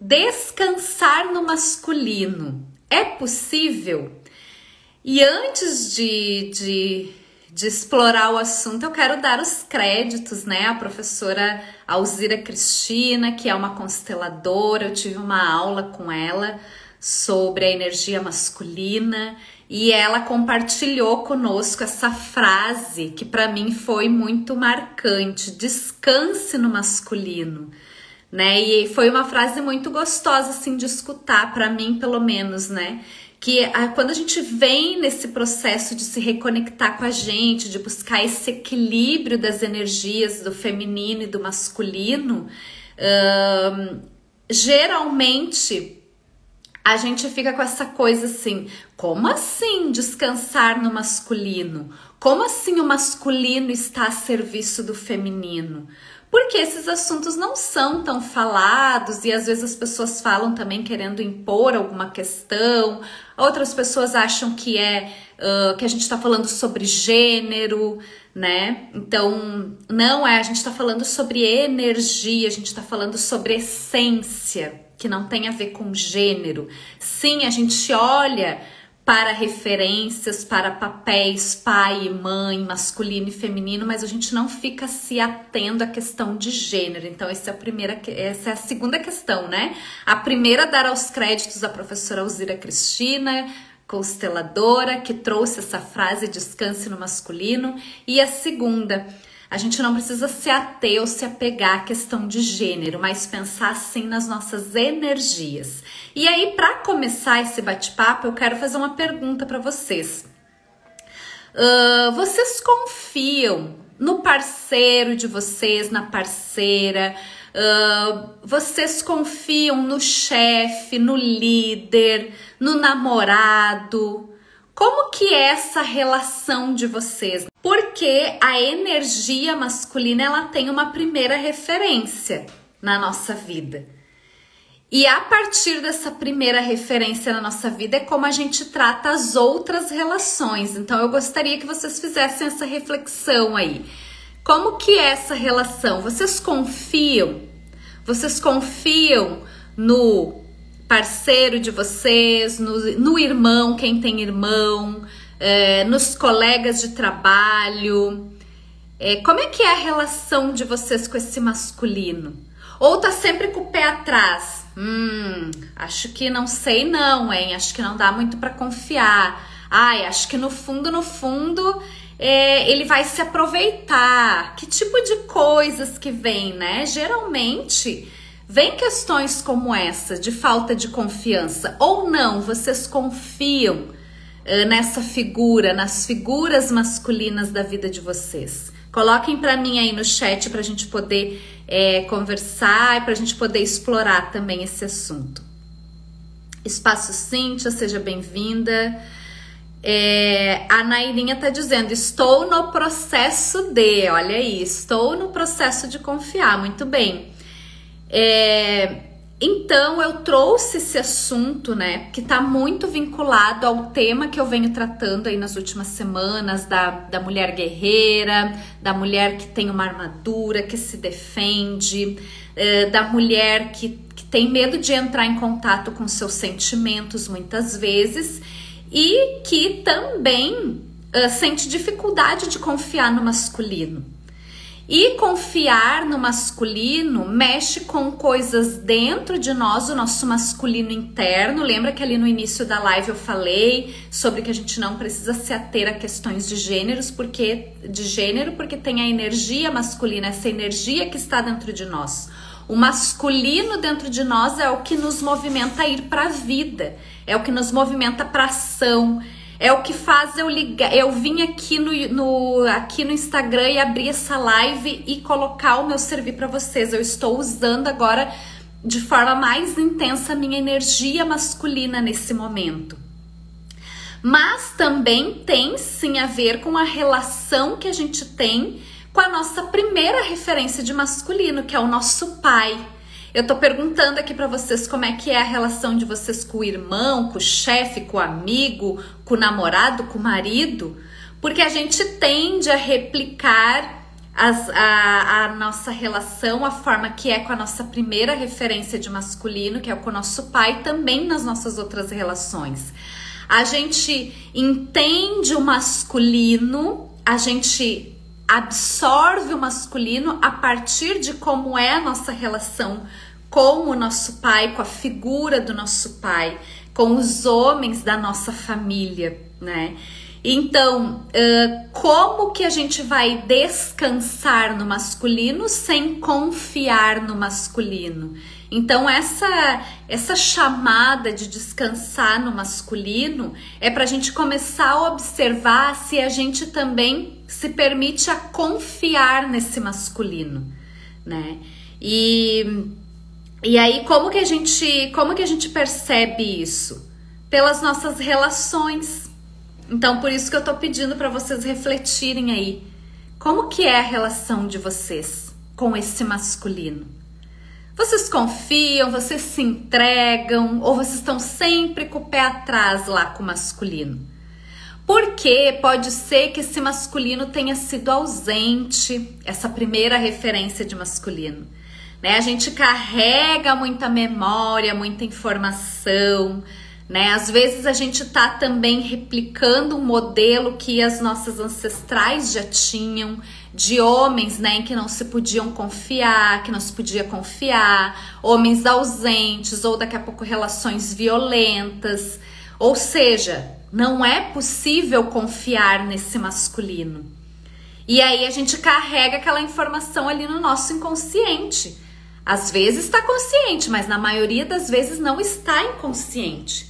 descansar no masculino é possível? E antes de explorar o assunto, eu quero dar os créditos, né? A professora Alzira Cristina, que é uma consteladora, eu tive uma aula com ela sobre a energia masculina e ela compartilhou conosco essa frase que para mim foi muito marcante: descanse no masculino, né? E foi uma frase muito gostosa assim de escutar, para mim pelo menos, né? Que quando a gente vem nesse processo de se reconectar com a gente, de buscar esse equilíbrio das energias do feminino e do masculino, geralmente a gente fica com essa coisa assim: como assim descansar no masculino? Como assim o masculino está a serviço do feminino? Porque esses assuntos não são tão falados e às vezes as pessoas falam também querendo impor alguma questão. Outras pessoas acham que que a gente está falando sobre gênero, né? Então, não é, a gente está falando sobre energia, a gente está falando sobre essência, que não tem a ver com gênero. Sim, a gente olha para referências, para papéis pai e mãe, masculino e feminino, mas a gente não fica se atendo à questão de gênero. Então, essa é a segunda questão, né? A primeira, dar aos créditos à professora Alzira Cristina, consteladora, que trouxe essa frase, descanse no masculino. E a segunda, a gente não precisa se ater ou se apegar à questão de gênero, mas pensar sim nas nossas energias. E aí, para começar esse bate-papo, eu quero fazer uma pergunta para vocês. Vocês confiam no parceiro de vocês, na parceira? Vocês confiam no chefe, no líder, no namorado? Como que é essa relação de vocês? Porque a energia masculina, ela tem uma primeira referência na nossa vida. E a partir dessa primeira referência na nossa vida é como a gente trata as outras relações. Então eu gostaria que vocês fizessem essa reflexão aí. Como que é essa relação? Vocês confiam? Vocês confiam no parceiro de vocês, no irmão, quem tem irmão, nos colegas de trabalho? Como é que é a relação de vocês com esse masculino? Ou tá sempre com o pé atrás? Acho que não sei não, hein? Acho que não dá muito para confiar. Ai, acho que no fundo, ele vai se aproveitar. Que tipo de coisas que vem, né? Geralmente vem questões como essa, de falta de confiança. Ou não, vocês confiam nessa figura, nas figuras masculinas da vida de vocês? Coloquem para mim aí no chat para a gente poder conversar e para a gente poder explorar também esse assunto. Espaço Cíntia, seja bem-vinda. A Nairinha tá dizendo: estou no processo de, olha aí, estou no processo de confiar, muito bem. Então eu trouxe esse assunto, né, que tá muito vinculado ao tema que eu venho tratando aí nas últimas semanas, da mulher guerreira, da mulher que tem uma armadura, que se defende, da mulher que tem medo de entrar em contato com seus sentimentos muitas vezes e que também sente dificuldade de confiar no masculino. E confiar no masculino mexe com coisas dentro de nós, o nosso masculino interno. Lembra que ali no início da live eu falei sobre que a gente não precisa se ater a questões de gênero, porque tem a energia masculina, essa energia que está dentro de nós. O masculino dentro de nós é o que nos movimenta a ir para a vida, é o que nos movimenta para ação. É o que faz eu ligar, eu vim aqui aqui no Instagram e abrir essa live e colocar o meu servir para vocês. Eu estou usando agora de forma mais intensa a minha energia masculina nesse momento. Mas também tem sim a ver com a relação que a gente tem com a nossa primeira referência de masculino, que é o nosso pai. Eu tô perguntando aqui pra vocês como é que é a relação de vocês com o irmão, com o chefe, com o amigo, com o namorado, com o marido, porque a gente tende a replicar a nossa relação, a forma que é com a nossa primeira referência de masculino, que é com o nosso pai, também nas nossas outras relações. A gente entende o masculino, a gente absorve o masculino a partir de como é a nossa relação com o nosso pai, com a figura do nosso pai, com os homens da nossa família, né? Então, como que a gente vai descansar no masculino sem confiar no masculino? Então, essa chamada de descansar no masculino é para a gente começar a observar se a gente também se permite a confiar nesse masculino, né? E aí, como que a gente percebe isso? Pelas nossas relações. Então, por isso que eu tô pedindo para vocês refletirem aí. Como que é a relação de vocês com esse masculino? Vocês confiam, vocês se entregam ou vocês estão sempre com o pé atrás lá com o masculino? Porque pode ser que esse masculino tenha sido ausente, essa primeira referência de masculino, né? A gente carrega muita memória, muita informação, né? Às vezes a gente tá também replicando um modelo que as nossas ancestrais já tinham, de homens, né, em que não se podiam confiar, que não se podia confiar, homens ausentes ou daqui a pouco relações violentas. Ou seja, não é possível confiar nesse masculino. E aí a gente carrega aquela informação ali no nosso inconsciente. Às vezes está consciente, mas na maioria das vezes não está inconsciente.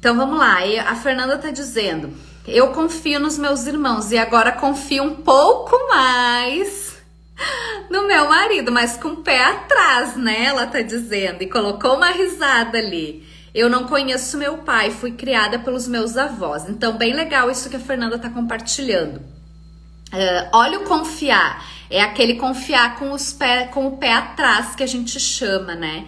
Então vamos lá, a Fernanda tá dizendo: eu confio nos meus irmãos e agora confio um pouco mais no meu marido, mas com o pé atrás, né? Ela tá dizendo e colocou uma risada ali. Eu não conheço meu pai, fui criada pelos meus avós. Então, bem legal isso que a Fernanda tá compartilhando. Olha o confiar, é aquele confiar com o pé atrás que a gente chama, né?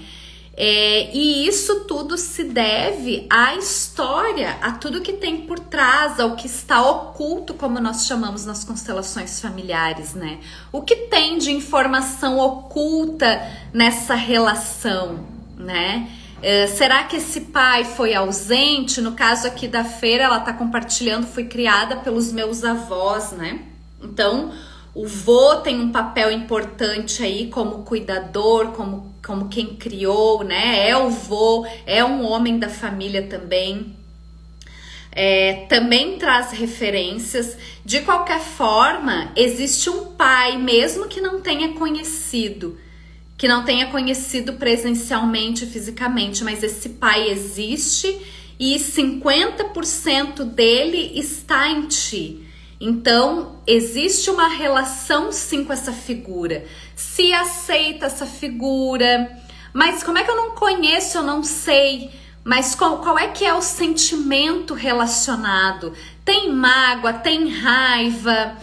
E isso tudo se deve à história, a tudo que tem por trás, ao que está oculto, como nós chamamos nas constelações familiares, né? O que tem de informação oculta nessa relação, né? Será que esse pai foi ausente? No caso aqui da Feira, ela tá compartilhando, fui criada pelos meus avós, né? Então, o vô tem um papel importante aí como cuidador, como quem criou, né? É o vô, é um homem da família também. Também traz referências. De qualquer forma, existe um pai, mesmo que não tenha conhecido presencialmente, fisicamente, mas esse pai existe e 50% dele está em ti. Então, existe uma relação sim com essa figura. Se aceita essa figura, mas como é que eu não conheço, eu não sei, mas qual é que é o sentimento relacionado? Tem mágoa, tem raiva,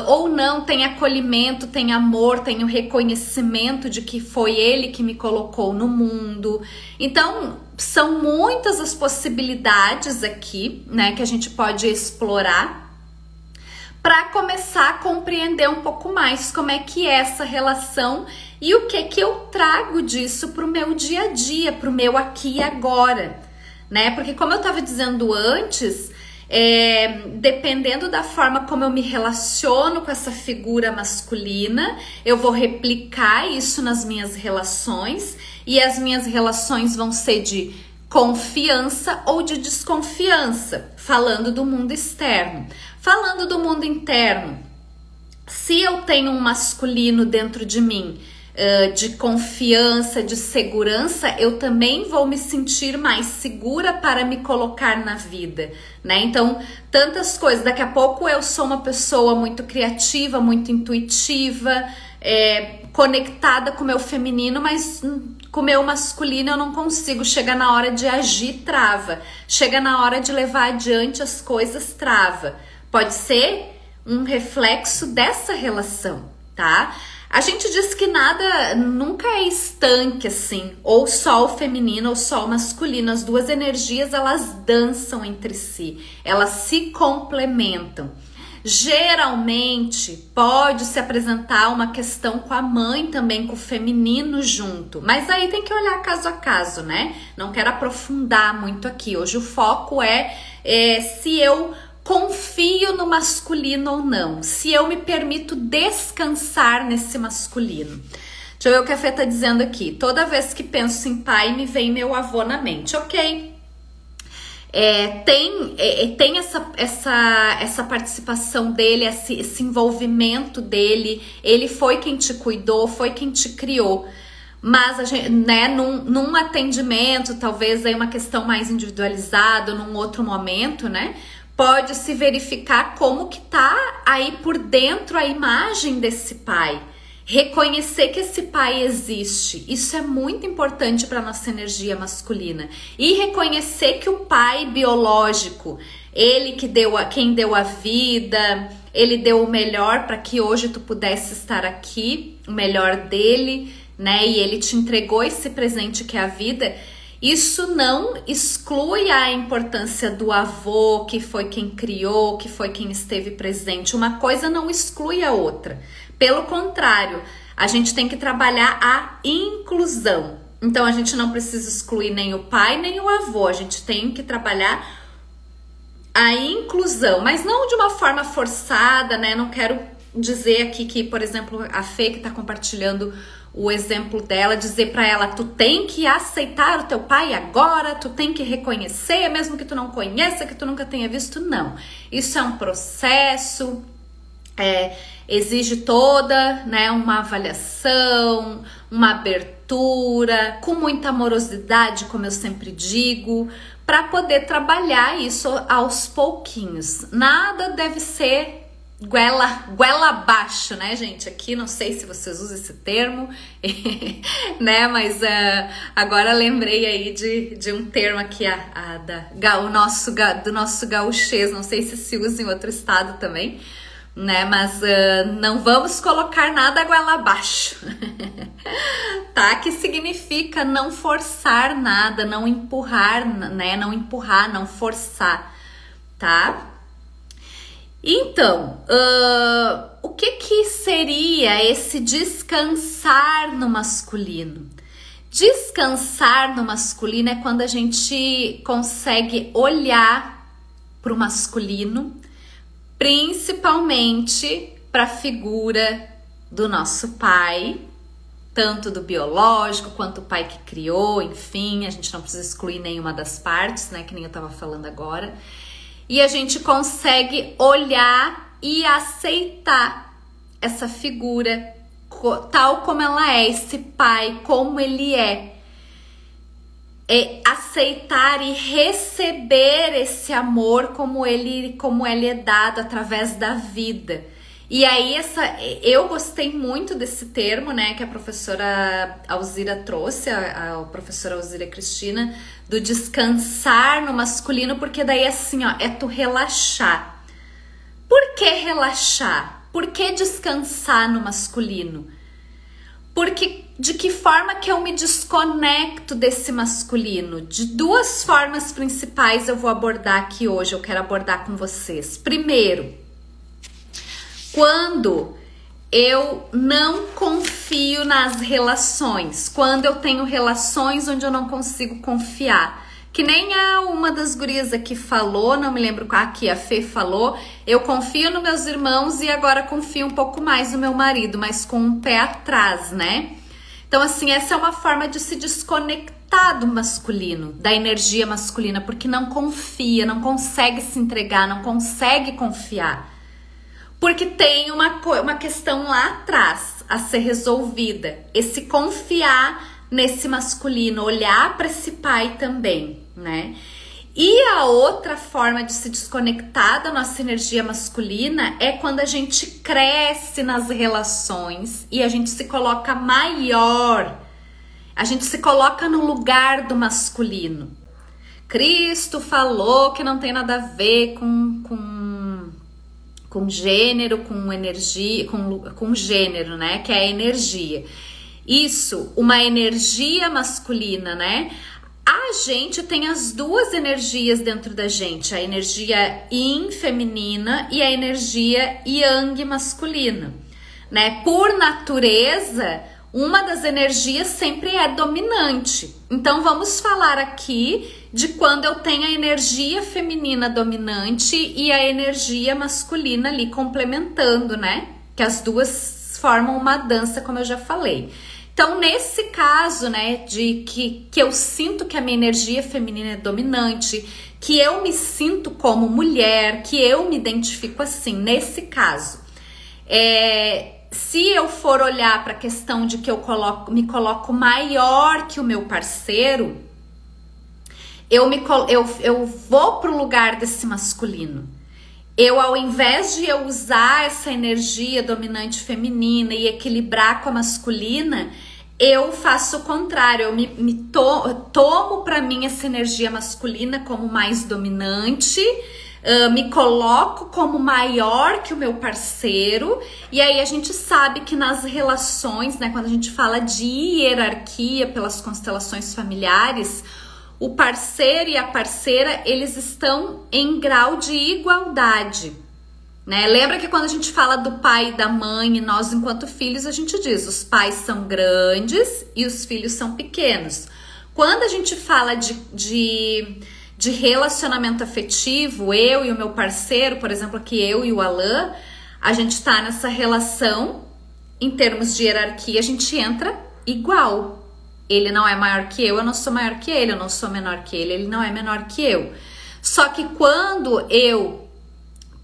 ou não, tem acolhimento, tem amor, tem o reconhecimento de que foi ele que me colocou no mundo. Então, são muitas as possibilidades aqui, né, que a gente pode explorar para começar a compreender um pouco mais como é que é essa relação e o que eu trago disso para o meu dia a dia, para o meu aqui e agora, né? Porque como eu estava dizendo antes, dependendo da forma como eu me relaciono com essa figura masculina, eu vou replicar isso nas minhas relações e as minhas relações vão ser de confiança ou de desconfiança, falando do mundo externo. Falando do mundo interno, se eu tenho um masculino dentro de mim, de confiança, de segurança, eu também vou me sentir mais segura para me colocar na vida, né? Então, tantas coisas. Daqui a pouco eu sou uma pessoa muito criativa, muito intuitiva, conectada com o meu feminino, mas com o meu masculino eu não consigo. Chega na hora de agir, trava. Chega na hora de levar adiante as coisas, trava. Pode ser um reflexo dessa relação, tá? A gente diz que nada nunca é estanque assim, ou só o feminino ou só o masculino. As duas energias, elas dançam entre si, elas se complementam. Geralmente pode se apresentar uma questão com a mãe também, com o feminino junto, mas aí tem que olhar caso a caso, né? Não quero aprofundar muito aqui. Hoje o foco é se eu confio no masculino ou não, se eu me permito descansar nesse masculino. Deixa eu ver o que a Fê tá dizendo aqui. Toda vez que penso em pai, me vem meu avô na mente. Ok. Tem essa participação dele, esse envolvimento dele. Ele foi quem te cuidou, foi quem te criou. Mas a gente, né, num atendimento, talvez aí uma questão mais individualizada, num outro momento, né, pode se verificar como que tá aí por dentro a imagem desse pai. Reconhecer que esse pai existe, isso é muito importante para nossa energia masculina. E reconhecer que o pai biológico, ele quem deu a vida, ele deu o melhor para que hoje tu pudesse estar aqui, o melhor dele, né? E ele te entregou esse presente que é a vida. Isso não exclui a importância do avô, que foi quem criou, que foi quem esteve presente. Uma coisa não exclui a outra. Pelo contrário, a gente tem que trabalhar a inclusão. Então, a gente não precisa excluir nem o pai, nem o avô. A gente tem que trabalhar a inclusão, mas não de uma forma forçada, né? Não quero dizer aqui que, por exemplo, a Fê que tá compartilhando o exemplo dela, dizer para ela, tu tem que aceitar o teu pai agora, tu tem que reconhecer, mesmo que tu não conheça, que tu nunca tenha visto. Não. Isso é um processo, exige toda, né, uma avaliação, uma abertura, com muita amorosidade, como eu sempre digo, para poder trabalhar isso aos pouquinhos. Nada deve ser goela abaixo, né, gente? Aqui não sei se vocês usam esse termo, né? Mas agora lembrei aí de um termo aqui do nosso gauchês. Não sei se usa em outro estado também, né? Mas não vamos colocar nada goela abaixo, tá? Que significa não forçar nada, não empurrar, né? Não empurrar, não forçar, tá? Então, o que seria esse descansar no masculino? Descansar no masculino é quando a gente consegue olhar para o masculino, principalmente para a figura do nosso pai, tanto do biológico quanto o pai que criou, enfim, a gente não precisa excluir nenhuma das partes, né, que nem eu estava falando agora. E a gente consegue olhar e aceitar essa figura tal como ela é, esse pai, como ele é. Aceitar e receber esse amor como ele é dado através da vida. E aí eu gostei muito desse termo, né, que a professora Alzira trouxe, a professora Alzira Cristina, do descansar no masculino, porque daí assim, ó, é tu relaxar. Por que relaxar? Por que descansar no masculino? Porque de que forma que eu me desconecto desse masculino? De duas formas principais eu vou abordar aqui hoje, eu quero abordar com vocês. Primeiro, quando eu não confio nas relações, quando eu tenho relações onde eu não consigo confiar, que nem uma das gurias aqui falou, não me lembro aqui, a Fê falou, eu confio nos meus irmãos e agora confio um pouco mais no meu marido, mas com um pé atrás, né? Então assim, essa é uma forma de se desconectar do masculino, da energia masculina, porque não confia, não consegue se entregar, não consegue confiar. Porque tem uma questão lá atrás a ser resolvida. Esse confiar nesse masculino, olhar para esse pai também, né? E a outra forma de se desconectar da nossa energia masculina é quando a gente cresce nas relações e a gente se coloca maior. A gente se coloca no lugar do masculino. Cristo falou que não tem nada a ver com gênero, com energia, com gênero, né? Que é a energia. Isso, uma energia masculina, né? a gente tem as duas energias dentro da gente, a energia yin feminina e a energia yang masculina, né? Por natureza, uma das energias sempre é dominante. Então vamos falar aqui de quando eu tenho a energia feminina dominante e a energia masculina ali complementando, né? Que as duas formam uma dança, como eu já falei. Então, nesse caso, né, de que eu sinto que a minha energia feminina é dominante, que eu me sinto como mulher, que eu me identifico assim, nesse caso, se eu for olhar para a questão de que eu me coloco maior que o meu parceiro, eu vou pro lugar desse masculino. Ao invés de eu usar essa energia dominante feminina e equilibrar com a masculina, eu faço o contrário, eu tomo para mim essa energia masculina como mais dominante, me coloco como maior que o meu parceiro, e aí a gente sabe que nas relações, né, quando a gente fala de hierarquia pelas constelações familiares, o parceiro e a parceira, eles estão em grau de igualdade, né? Lembra que quando a gente fala do pai e da mãe, e nós enquanto filhos, a gente diz, os pais são grandes e os filhos são pequenos. Quando a gente fala de relacionamento afetivo, eu e o meu parceiro, por exemplo, aqui eu e o Alan, a gente tá nessa relação, em termos de hierarquia, a gente entra igual. Ele não é maior que eu não sou maior que ele, eu não sou menor que ele não é menor que eu. Só que quando eu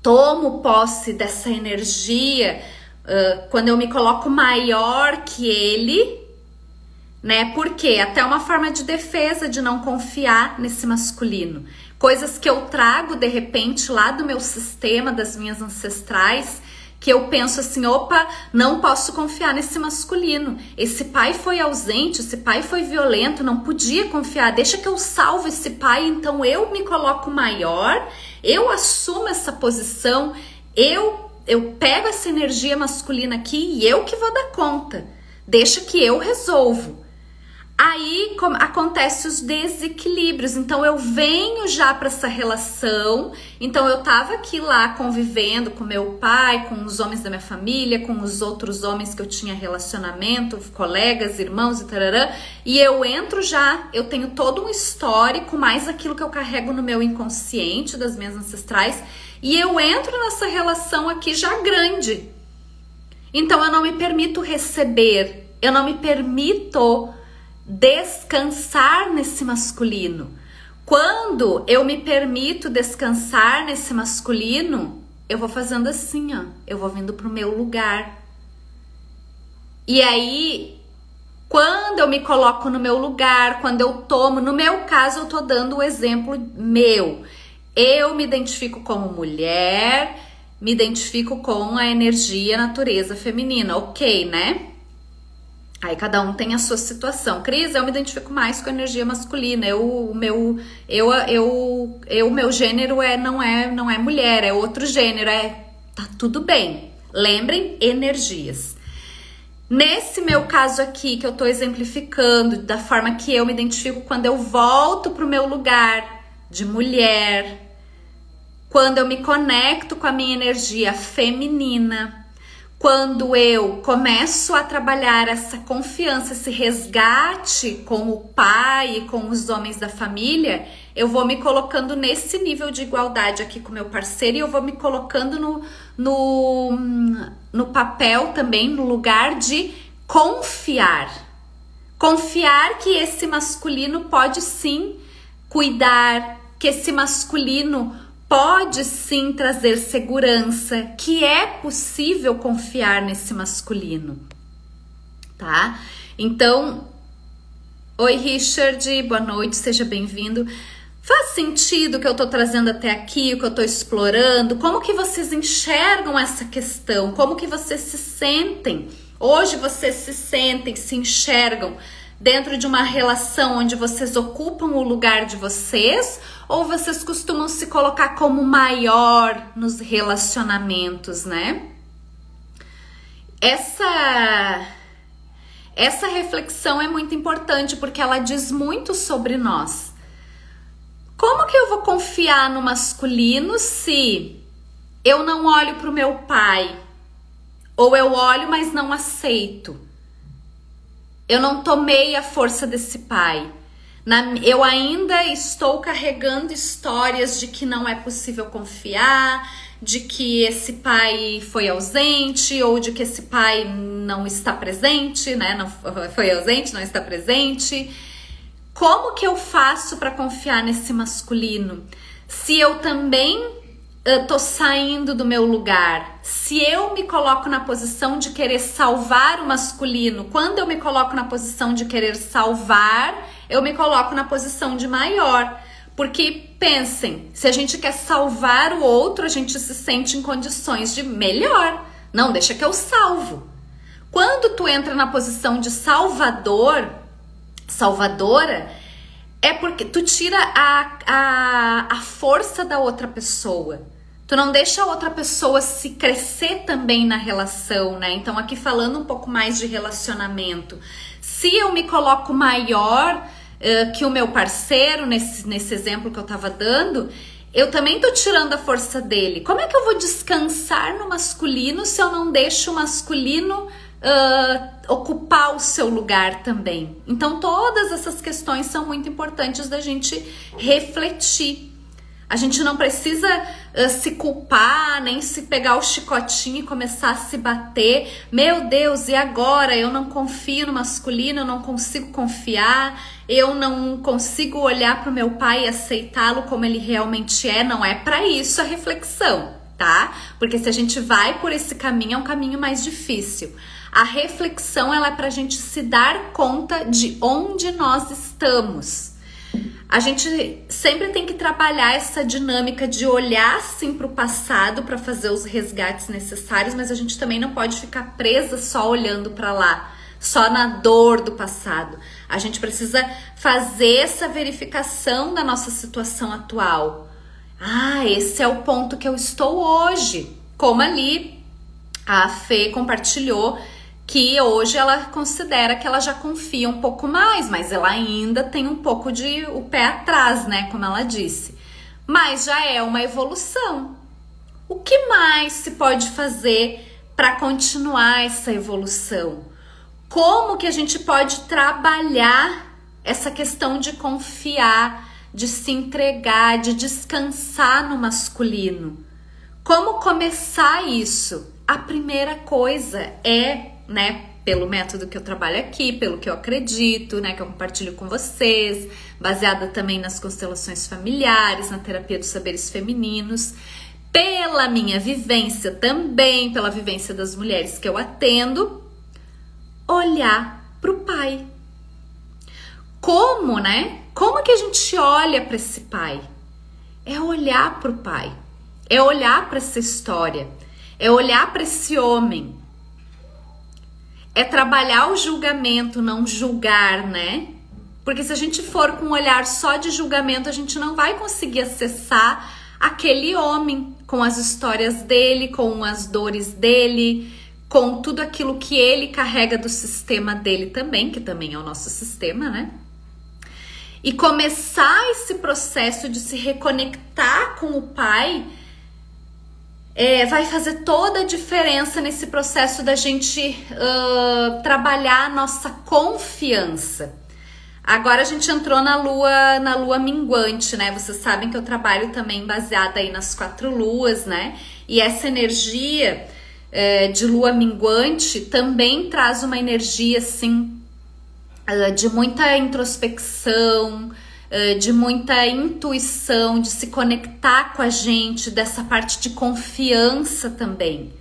tomo posse dessa energia, quando eu me coloco maior que ele, né? Porque até uma forma de defesa de não confiar nesse masculino. Coisas que eu trago de repente lá do meu sistema, das minhas ancestrais, que eu penso assim, opa, não posso confiar nesse masculino. Esse pai foi ausente, esse pai foi violento, não podia confiar. Deixa que eu salvo esse pai, então eu me coloco maior, eu assumo essa posição, eu pego essa energia masculina aqui e eu que vou dar conta. Deixa que eu resolvo. Aí acontece os desequilíbrios, então eu venho já para essa relação, então eu tava aqui lá convivendo com meu pai, com os homens da minha família, com os outros homens que eu tinha relacionamento, colegas, irmãos e tararã, e eu entro já, eu tenho todo um histórico, mais aquilo que eu carrego no meu inconsciente, das minhas ancestrais, e eu entro nessa relação aqui já grande. Então eu não me permito receber, eu não me permito descansar nesse masculino. Quando eu me permito descansar nesse masculino, eu vou fazendo assim, ó, eu vou vindo pro meu lugar. E aí, quando eu me coloco no meu lugar, quando eu tomo, no meu caso eu tô dando o exemplo meu. Eu me identifico como mulher, me identifico com a energia, natureza feminina, ok, né? Aí cada um tem a sua situação. Cris, eu me identifico mais com a energia masculina. O meu gênero não é mulher, é outro gênero. Tá tudo bem. Lembrem, energias. Nesse meu caso aqui, que eu tô exemplificando da forma que eu me identifico quando eu volto pro meu lugar de mulher, quando eu me conecto com a minha energia feminina, quando eu começo a trabalhar essa confiança, esse resgate com o pai e com os homens da família, eu vou me colocando nesse nível de igualdade aqui com meu parceiro e eu vou me colocando no papel também, no lugar de confiar. Confiar que esse masculino pode sim cuidar, que esse masculino pode sim trazer segurança, que é possível confiar nesse masculino, tá? Então, oi Richard, boa noite, seja bem-vindo. Faz sentido o que eu tô trazendo até aqui, o que eu tô explorando? Como que vocês enxergam essa questão? Como que vocês se sentem? Hoje vocês se sentem, se enxergam dentro de uma relação onde vocês ocupam o lugar de vocês, ou vocês costumam se colocar como maior nos relacionamentos, né? essa reflexão é muito importante porque ela diz muito sobre nós. Como que eu vou confiar no masculino se eu não olho para o meu pai? Ou eu olho, mas não aceito. Eu não tomei a força desse pai. Eu ainda estou carregando histórias de que não é possível confiar, de que esse pai foi ausente, ou de que esse pai não está presente, né? Não foi ausente, não está presente. Como que eu faço para confiar nesse masculino? Se eu também tô saindo do meu lugar, se eu me coloco na posição de querer salvar o masculino, quando eu me coloco na posição de querer salvar, eu me coloco na posição de maior. Porque pensem, se a gente quer salvar o outro, a gente se sente em condições de melhor. Não, deixa que eu salvo. Quando tu entra na posição de salvadora, é porque tu tira a força da outra pessoa. Tu não deixa a outra pessoa se crescer também na relação, né? Então aqui falando um pouco mais de relacionamento. Se eu me coloco maior que o meu parceiro, nesse exemplo que eu tava dando, eu também tô tirando a força dele. Como é que eu vou descansar no masculino se eu não deixo o masculino ocupar o seu lugar também? Então todas essas questões são muito importantes da gente refletir. A gente não precisa se culpar, nem se pegar o chicotinho e começar a se bater. Meu Deus, e agora? Eu não confio no masculino, eu não consigo confiar, eu não consigo olhar para o meu pai e aceitá-lo como ele realmente é. Não é para isso a reflexão, tá? Porque se a gente vai por esse caminho, é um caminho mais difícil. A reflexão, ela é para a gente se dar conta de onde nós estamos. A gente sempre tem que trabalhar essa dinâmica de olhar sim para o passado para fazer os resgates necessários, mas a gente também não pode ficar presa só olhando para lá, só na dor do passado. A gente precisa fazer essa verificação da nossa situação atual. Esse é o ponto que eu estou hoje. Como ali a Fê compartilhou, que hoje ela considera que ela já confia um pouco mais, mas ela ainda tem um pouco de o pé atrás, né, como ela disse. Mas já é uma evolução. O que mais se pode fazer para continuar essa evolução? Como que a gente pode trabalhar essa questão de confiar, de se entregar, de descansar no masculino? Como começar isso? A primeira coisa é, né, pelo método que eu trabalho aqui, pelo que eu acredito, né, que eu compartilho com vocês, baseada também nas constelações familiares, na terapia dos saberes femininos, pela minha vivência também, pela vivência das mulheres que eu atendo, olhar para o pai. Como, né? Como que a gente olha para esse pai? É olhar para o pai, é olhar para essa história, é olhar para esse homem. É trabalhar o julgamento, não julgar, né? Porque se a gente for com um olhar só de julgamento, a gente não vai conseguir acessar aquele homem com as histórias dele, com as dores dele, com tudo aquilo que ele carrega do sistema dele também, que também é o nosso sistema, né? E começar esse processo de se reconectar com o pai vai fazer toda a diferença nesse processo da gente trabalhar a nossa confiança. Agora a gente entrou na lua minguante, né? Vocês sabem que eu trabalho também baseada aí nas 4 luas, né? E essa energia de lua minguante também traz uma energia, assim, de muita introspecção, de muita intuição, de se conectar com a gente, dessa parte de confiança também,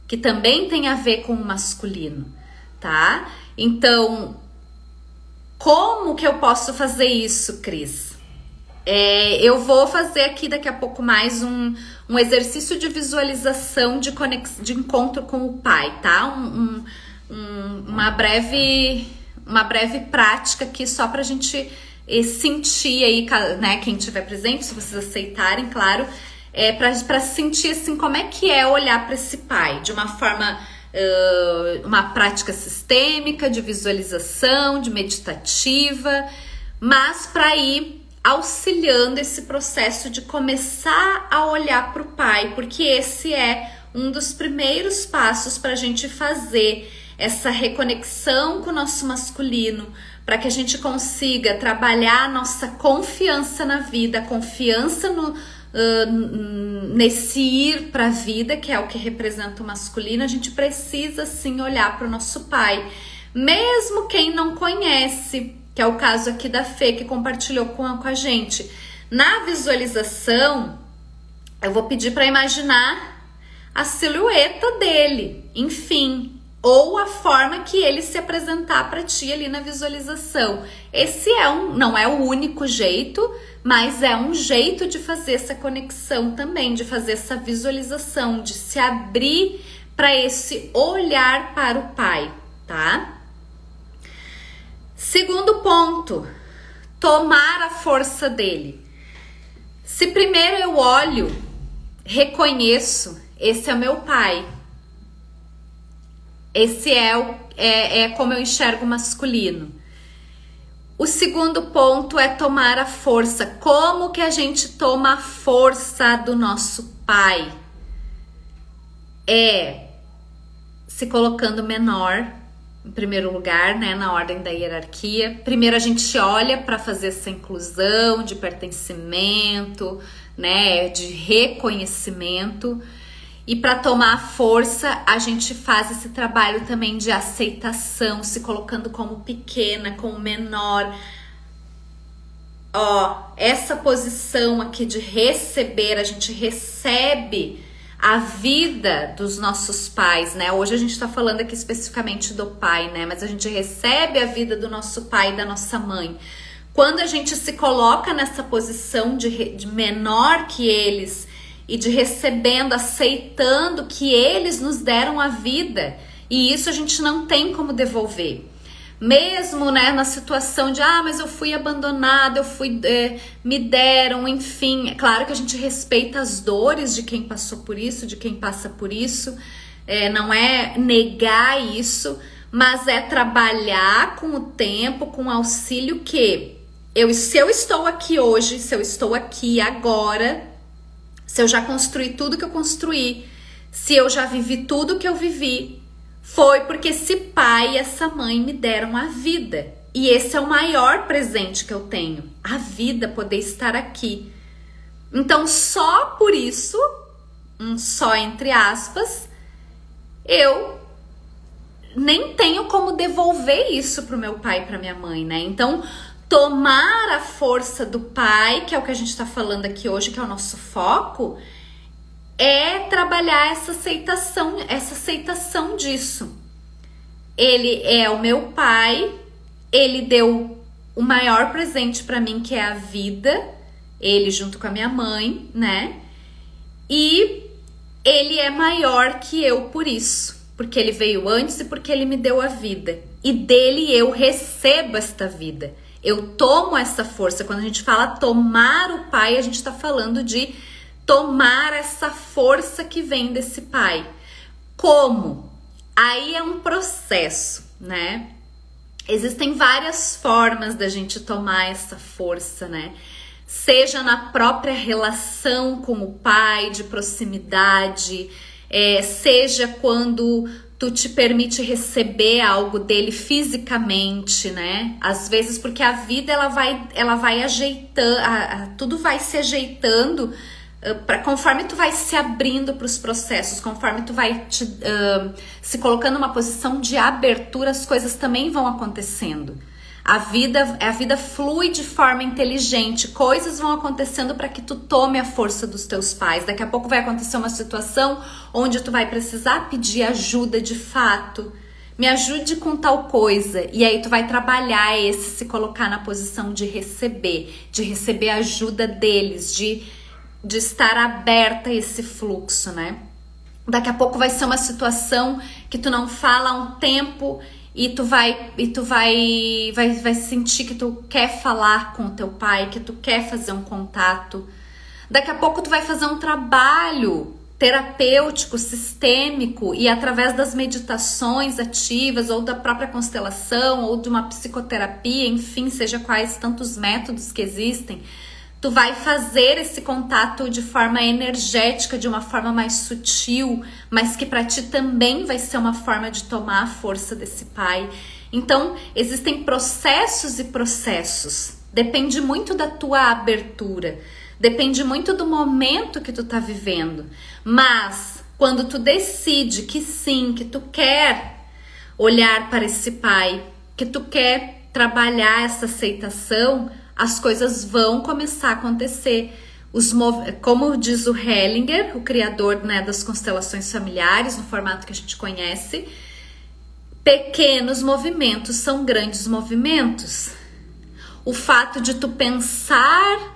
que também tem a ver com o masculino, tá? Então, como que eu posso fazer isso, Cris? Eu vou fazer aqui daqui a pouco mais um exercício de visualização de encontro com o pai, tá? Uma breve prática aqui só pra gente sentir aí, né, quem estiver presente, se vocês aceitarem, claro, pra sentir assim como é que é olhar para esse pai de uma forma uma prática sistêmica de visualização, de meditativa, mas para ir auxiliando esse processo de começar a olhar para o pai, porque esse é um dos primeiros passos para a gente fazer essa reconexão com o nosso masculino, para que a gente consiga trabalhar a nossa confiança na vida, a confiança nesse ir para a vida, que é o que representa o masculino. A gente precisa sim olhar para o nosso pai, mesmo quem não conhece, que é o caso aqui da Fê, que compartilhou com a gente. Na visualização, eu vou pedir para imaginar a silhueta dele, enfim, ou a forma que ele se apresentar para ti ali na visualização. Esse não é o único jeito, mas é um jeito de fazer essa conexão também, de fazer essa visualização, de se abrir para esse olhar para o pai, tá? Segundo ponto, tomar a força dele. Se primeiro eu olho, reconheço, esse é meu pai. Esse é como eu enxergo o masculino. O segundo ponto é tomar a força. Como que a gente toma a força do nosso pai? É se colocando menor, em primeiro lugar, né, na ordem da hierarquia. Primeiro a gente olha para fazer essa inclusão de pertencimento, né, de reconhecimento. E para tomar força, a gente faz esse trabalho também de aceitação, se colocando como pequena, como menor. Ó, essa posição aqui de receber, a gente recebe a vida dos nossos pais, né? Hoje a gente tá falando aqui especificamente do pai, né? Mas a gente recebe a vida do nosso pai e da nossa mãe. Quando a gente se coloca nessa posição de menor que eles, e de recebendo, aceitando que eles nos deram a vida, e isso a gente não tem como devolver. Mesmo, né, na situação de, mas eu fui abandonada, me deram, enfim. É claro que a gente respeita as dores de quem passou por isso, de quem passa por isso, não é negar isso, mas é trabalhar com o tempo, com o auxílio que se eu estou aqui hoje, se eu estou aqui agora, se eu já construí tudo que eu construí, se eu já vivi tudo que eu vivi, foi porque esse pai e essa mãe me deram a vida. E esse é o maior presente que eu tenho, a vida, poder estar aqui. Então, só por isso, só entre aspas, eu nem tenho como devolver isso pro meu pai e pra minha mãe, né? Então, tomar a força do pai, que é o que a gente tá falando aqui hoje, que é o nosso foco, é trabalhar essa aceitação disso. Ele é o meu pai, ele deu o maior presente pra mim, que é a vida, ele junto com a minha mãe, né? E ele é maior que eu por isso, porque ele veio antes e porque ele me deu a vida. E dele eu recebo esta vida. Eu tomo essa força. Quando a gente fala tomar o pai, a gente está falando de tomar essa força que vem desse pai. Como? Aí é um processo, né? Existem várias formas da gente tomar essa força, né? Seja na própria relação com o pai, de proximidade, seja quando tu te permite receber algo dele fisicamente, né? Às vezes porque a vida ela vai ajeitando, tudo vai se ajeitando conforme tu vai se abrindo para os processos, conforme tu vai se colocando numa posição de abertura, as coisas também vão acontecendo. A vida flui de forma inteligente, coisas vão acontecendo para que tu tome a força dos teus pais. Daqui a pouco vai acontecer uma situação onde tu vai precisar pedir ajuda de fato. Me ajude com tal coisa. E aí tu vai trabalhar se colocar na posição de receber a ajuda deles, de estar aberta a esse fluxo, né? Daqui a pouco vai ser uma situação que tu não fala há um tempo e tu vai sentir que tu quer falar com o teu pai, que tu quer fazer um contato. Daqui a pouco tu vai fazer um trabalho terapêutico, sistêmico, e através das meditações ativas ou da própria constelação ou de uma psicoterapia, enfim, seja quais tantos métodos que existem, tu vai fazer esse contato de forma energética, de uma forma mais sutil, mas que para ti também vai ser uma forma de tomar a força desse pai. Então, existem processos e processos. Depende muito da tua abertura. Depende muito do momento que tu tá vivendo. Mas, quando tu decide que sim, que tu quer olhar para esse pai, que tu quer trabalhar essa aceitação, as coisas vão começar a acontecer. Como diz o Hellinger, o criador, né, das constelações familiares, no formato que a gente conhece, pequenos movimentos são grandes movimentos. O fato de tu pensar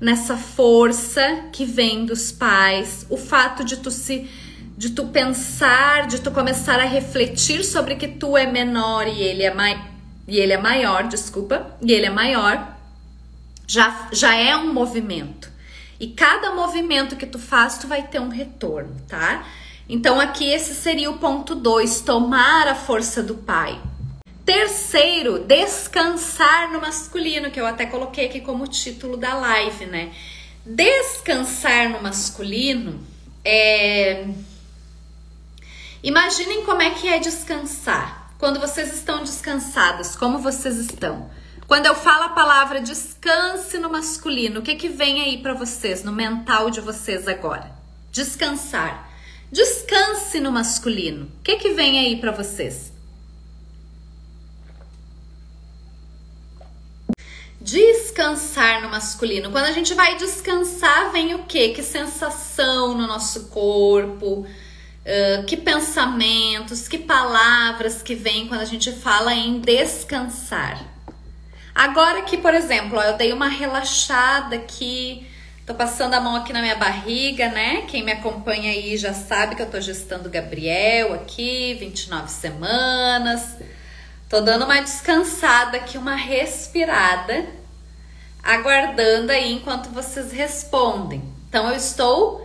nessa força que vem dos pais, o fato de tu pensar, de tu começar a refletir sobre que tu é menor e ele é maior, já é um movimento. E cada movimento que tu faz, tu vai ter um retorno, tá? Então aqui esse seria o ponto 2, tomar a força do pai. Terceiro, descansar no masculino, que eu até coloquei aqui como título da live, né? Descansar no masculino Imaginem como é que é descansar. Quando vocês estão descansadas, como vocês estão? Quando eu falo a palavra descanse no masculino, o que que vem aí pra vocês, no mental de vocês agora? Descansar. Descanse no masculino. O que que vem aí pra vocês? Descansar no masculino. Quando a gente vai descansar, vem o quê? Que sensação no nosso corpo, que pensamentos, que palavras que vêm quando a gente fala em descansar. Agora aqui, por exemplo, eu dei uma relaxada aqui, tô passando a mão aqui na minha barriga, né? Quem me acompanha aí já sabe que eu tô gestando o Gabriel aqui, 29 semanas. Tô dando uma descansada aqui, uma respirada, aguardando aí enquanto vocês respondem. Então eu estou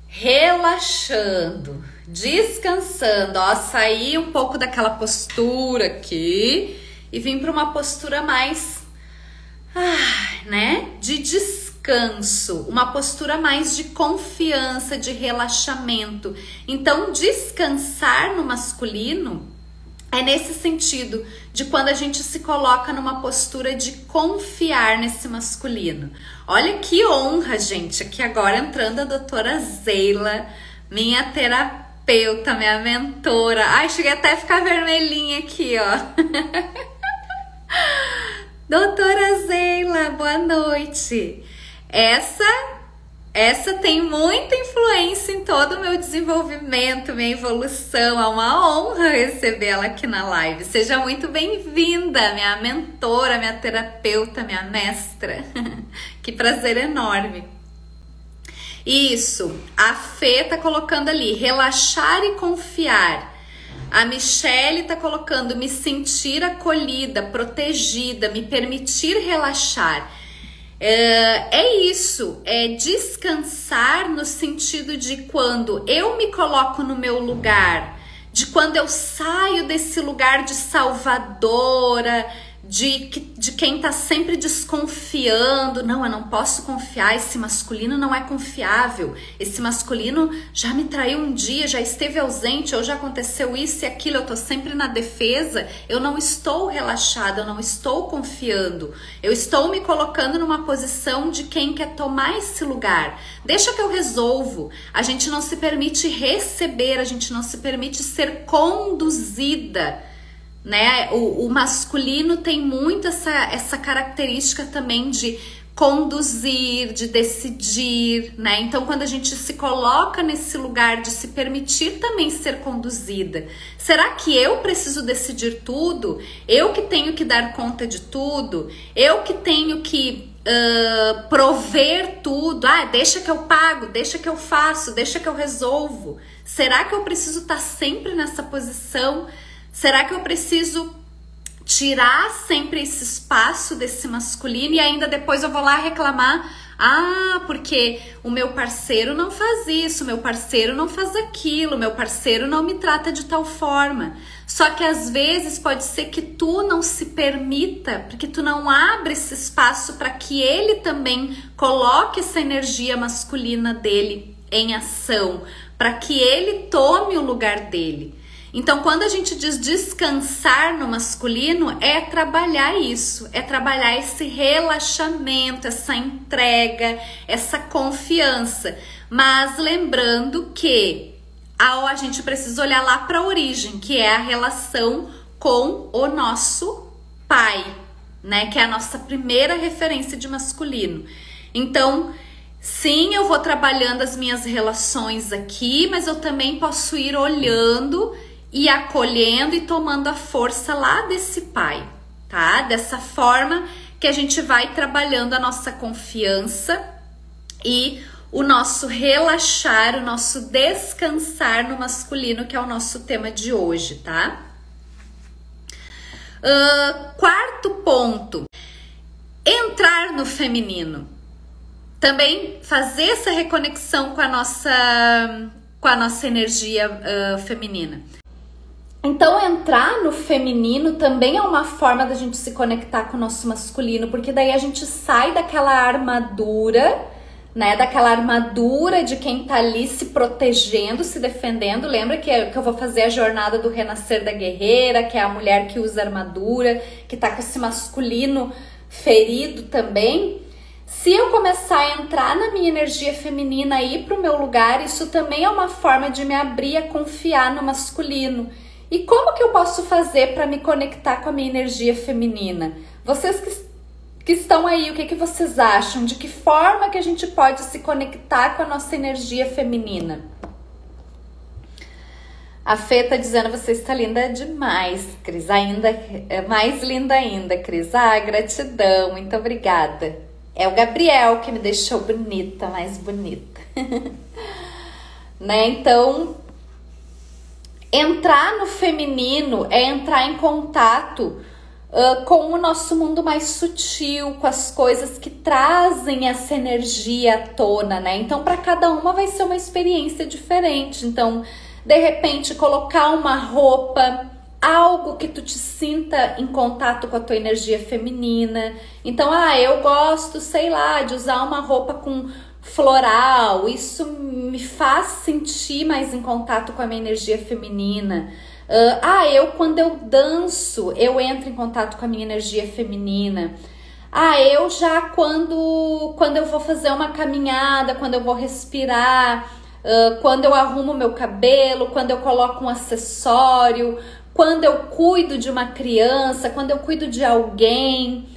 relaxando, descansando, ó, saí um pouco daquela postura aqui e vim para uma postura mais, né, de descanso, uma postura mais de confiança, de relaxamento. Então descansar no masculino é nesse sentido, de quando a gente se coloca numa postura de confiar nesse masculino. Olha que honra, gente, aqui agora entrando a doutora Zeila, minha terapeuta, minha mentora. Ai, cheguei até a ficar vermelhinha aqui, ó. Doutora Zeila, boa noite. Essa tem muita influência em todo o meu desenvolvimento, minha evolução. É uma honra recebê-la aqui na live. Seja muito bem-vinda, minha mentora, minha terapeuta, minha mestra. Que prazer enorme. Isso, a Fê tá colocando ali, relaxar e confiar. A Michele tá colocando, me sentir acolhida, protegida, me permitir relaxar. É isso, é descansar no sentido de quando eu me coloco no meu lugar, de quando eu saio desse lugar de salvadora, de quem tá sempre desconfiando. Não, eu não posso confiar, esse masculino não é confiável, esse masculino já me traiu um dia, já esteve ausente, ou já aconteceu isso e aquilo, eu tô sempre na defesa, eu não estou relaxada, eu não estou confiando, eu estou me colocando numa posição de quem quer tomar esse lugar. Deixa que eu resolvo. A gente não se permite receber, a gente não se permite ser conduzida, né? O masculino tem muito essa característica também de conduzir, de decidir, né? Então, quando a gente se coloca nesse lugar de se permitir também ser conduzida, será que eu preciso decidir tudo? Eu que tenho que dar conta de tudo? Eu que tenho que prover tudo? Deixa que eu pago, deixa que eu faço, deixa que eu resolvo. Será que eu preciso estar sempre nessa posição? Será que eu preciso tirar sempre esse espaço desse masculino e ainda depois eu vou lá reclamar, porque o meu parceiro não faz isso, o meu parceiro não faz aquilo, o meu parceiro não me trata de tal forma. Só que às vezes pode ser que tu não se permita, porque tu não abre esse espaço para que ele também coloque essa energia masculina dele em ação, para que ele tome o lugar dele. Então, quando a gente diz descansar no masculino, é trabalhar isso, é trabalhar esse relaxamento, essa entrega, essa confiança. Mas lembrando que a gente precisa olhar lá para a origem, que é a relação com o nosso pai, né? Que é a nossa primeira referência de masculino. Então, sim, eu vou trabalhando as minhas relações aqui, mas eu também posso ir olhando e acolhendo e tomando a força lá desse pai, tá? Dessa forma que a gente vai trabalhando a nossa confiança e o nosso relaxar, o nosso descansar no masculino, que é o nosso tema de hoje, tá? Quarto ponto, entrar no feminino. Também fazer essa reconexão com a nossa energia feminina. Então, entrar no feminino também é uma forma da gente se conectar com o nosso masculino, porque daí a gente sai daquela armadura, né? Daquela armadura de quem tá ali se protegendo, se defendendo. Lembra que eu vou fazer a jornada do renascer da guerreira, que é a mulher que usa armadura, que tá com esse masculino ferido também. Se eu começar a entrar na minha energia feminina e ir pro meu lugar, isso também é uma forma de me abrir a confiar no masculino. E como que eu posso fazer para me conectar com a minha energia feminina? Vocês que estão aí, o que vocês acham? De que forma que a gente pode se conectar com a nossa energia feminina? A Fê tá dizendo, você está linda demais, Cris. Ainda é mais linda ainda, Cris. Gratidão, muito obrigada. É o Gabriel que me deixou bonita, mais bonita. Né? Então, entrar no feminino é entrar em contato com o nosso mundo mais sutil, com as coisas que trazem essa energia à tona, né? Então, para cada uma vai ser uma experiência diferente. Então, de repente, colocar uma roupa, algo que tu te sinta em contato com a tua energia feminina. Então, eu gosto, sei lá, de usar uma roupa com floral, isso me faz sentir mais em contato com a minha energia feminina. Quando eu danço, eu entro em contato com a minha energia feminina. Eu já quando eu vou fazer uma caminhada, quando eu vou respirar, quando eu arrumo meu cabelo, quando eu coloco um acessório, quando eu cuido de uma criança, quando eu cuido de alguém.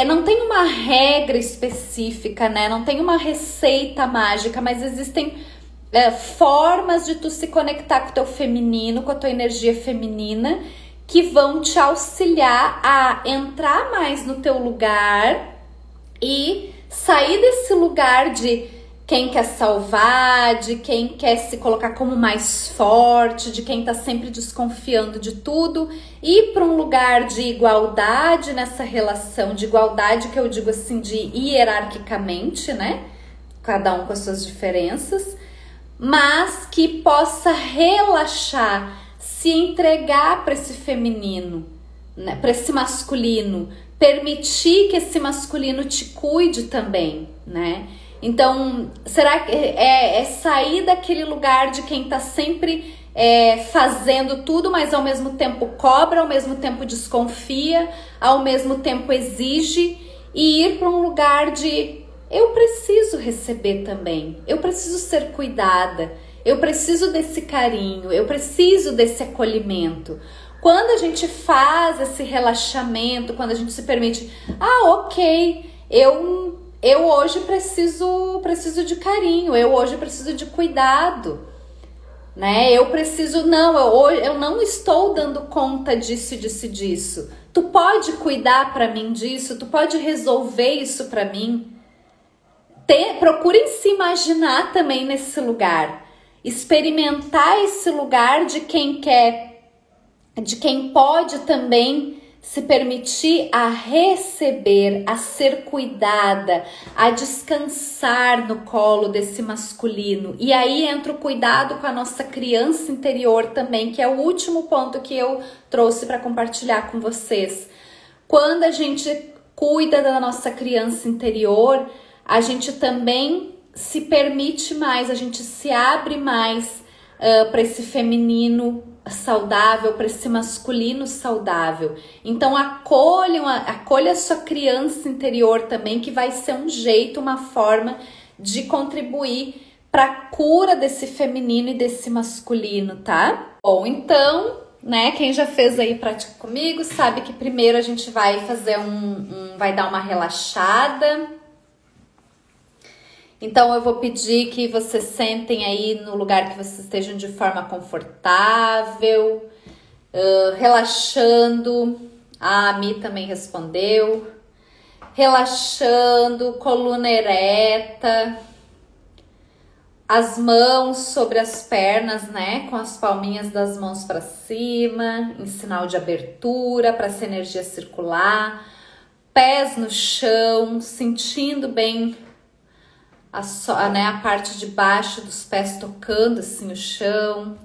Não tem uma regra específica, né? Não tem uma receita mágica, mas existem formas de tu se conectar com o teu feminino, com a tua energia feminina, que vão te auxiliar a entrar mais no teu lugar e sair desse lugar de quem quer salvar, de quem quer se colocar como mais forte, de quem tá sempre desconfiando de tudo, ir para um lugar de igualdade nessa relação, de igualdade que eu digo assim, de hierarquicamente, né? Cada um com as suas diferenças, mas que possa relaxar, se entregar para esse feminino, né? Para esse masculino, permitir que esse masculino te cuide também, né? Então, será que é sair daquele lugar de quem tá sempre fazendo tudo, mas ao mesmo tempo cobra, ao mesmo tempo desconfia, ao mesmo tempo exige, e ir para um lugar de eu preciso receber também, eu preciso ser cuidada, eu preciso desse carinho, eu preciso desse acolhimento. Quando a gente faz esse relaxamento, quando a gente se permite, ok, eu hoje preciso de carinho, eu hoje preciso de cuidado, né? Eu não estou dando conta disso. Tu pode cuidar para mim disso, tu pode resolver isso para mim. Procurem se imaginar também nesse lugar, experimentar esse lugar de quem quer, de quem pode também se permitir a receber, a ser cuidada, a descansar no colo desse masculino. E aí entra o cuidado com a nossa criança interior também, que é o último ponto que eu trouxe para compartilhar com vocês. Quando a gente cuida da nossa criança interior, a gente também se permite mais, a gente se abre mais para esse feminino saudável, para esse masculino saudável. Então acolha a sua criança interior também, que vai ser um jeito, uma forma de contribuir para a cura desse feminino e desse masculino, tá? Bom, então, né, quem já fez aí prática comigo sabe que primeiro a gente vai fazer vai dar uma relaxada. Então eu vou pedir que vocês sentem aí no lugar que vocês estejam de forma confortável, relaxando. A Mi também respondeu. Relaxando, coluna ereta, as mãos sobre as pernas, né? Com as palminhas das mãos para cima, em sinal de abertura para essa energia circular. Pés no chão, sentindo bem a parte de baixo dos pés tocando assim o chão.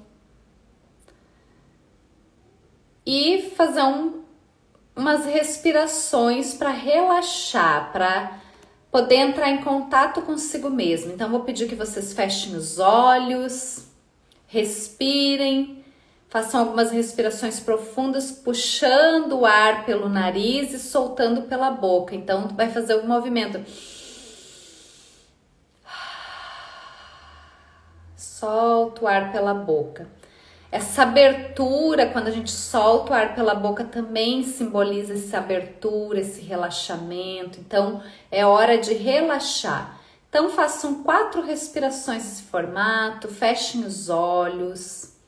E fazer umas respirações para relaxar, para poder entrar em contato consigo mesmo. Então, vou pedir que vocês fechem os olhos, respirem, façam algumas respirações profundas, puxando o ar pelo nariz e soltando pela boca. Então, tu vai fazer o movimento. Solta o ar pela boca. Essa abertura, quando a gente solta o ar pela boca, também simboliza essa abertura, esse relaxamento. Então, é hora de relaxar. Então, façam 4 respirações nesse formato, fechem os olhos.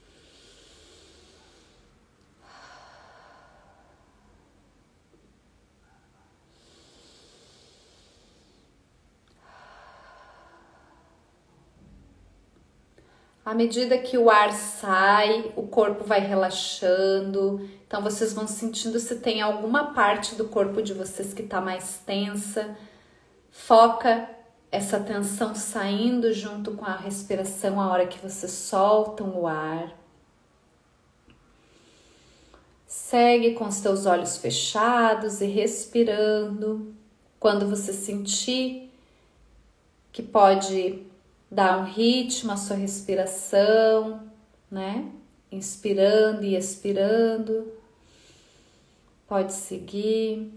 À medida que o ar sai, o corpo vai relaxando. Então, vocês vão sentindo se tem alguma parte do corpo de vocês que está mais tensa. Foca essa tensão saindo junto com a respiração a hora que vocês soltam o ar. Segue com os teus olhos fechados e respirando. Quando você sentir que pode dar um ritmo à sua respiração, né? Inspirando e expirando. Pode seguir.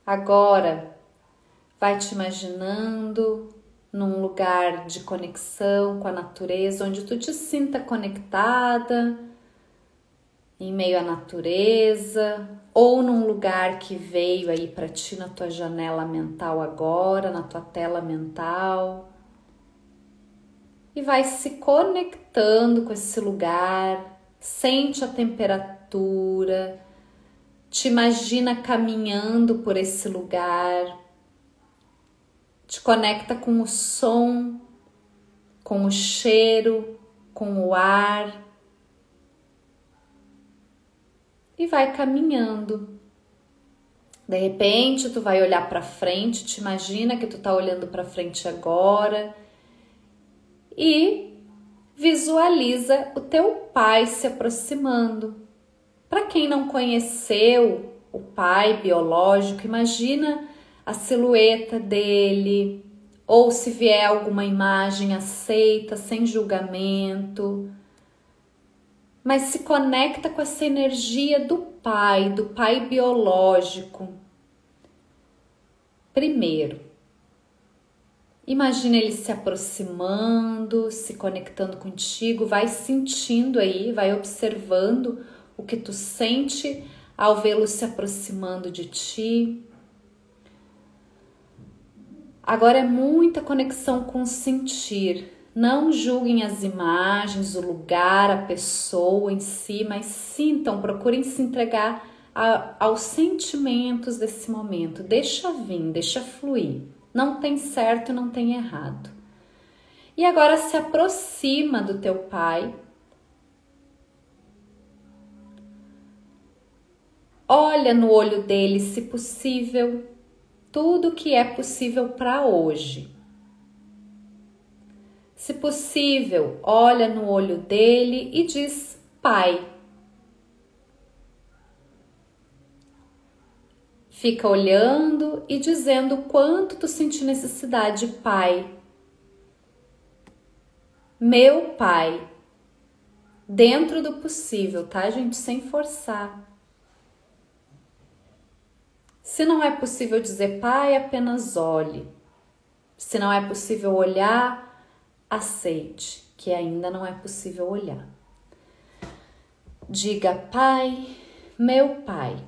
Agora, vai te imaginando num lugar de conexão com a natureza, onde tu te sinta conectada, em meio à natureza, ou num lugar que veio aí para ti na tua janela mental agora, na tua tela mental. E vai se conectando com esse lugar, sente a temperatura, te imagina caminhando por esse lugar, te conecta com o som, com o cheiro, com o ar. E vai caminhando. De repente, tu vai olhar para frente, te imagina que tu tá olhando para frente agora e visualiza o teu pai se aproximando. Para quem não conheceu o pai biológico, imagina a silhueta dele, ou se vier alguma imagem, aceita, sem julgamento. Mas se conecta com essa energia do pai biológico. Primeiro, imagina ele se aproximando, se conectando contigo, vai sentindo aí, vai observando o que tu sente ao vê-lo se aproximando de ti. Agora é muita conexão com o sentir. Não julguem as imagens, o lugar, a pessoa em si, mas sintam, procurem se entregar aos sentimentos desse momento. Deixa vir, deixa fluir. Não tem certo e não tem errado. E agora se aproxima do teu pai. Olha no olho dele, se possível, tudo que é possível para hoje. Se possível, olha no olho dele e diz: Pai. Fica olhando e dizendo o quanto tu sente necessidade, Pai. Meu Pai. Dentro do possível, tá, gente? Sem forçar. Se não é possível dizer Pai, apenas olhe. Se não é possível olhar, aceite, que ainda não é possível olhar. Diga: Pai, meu Pai.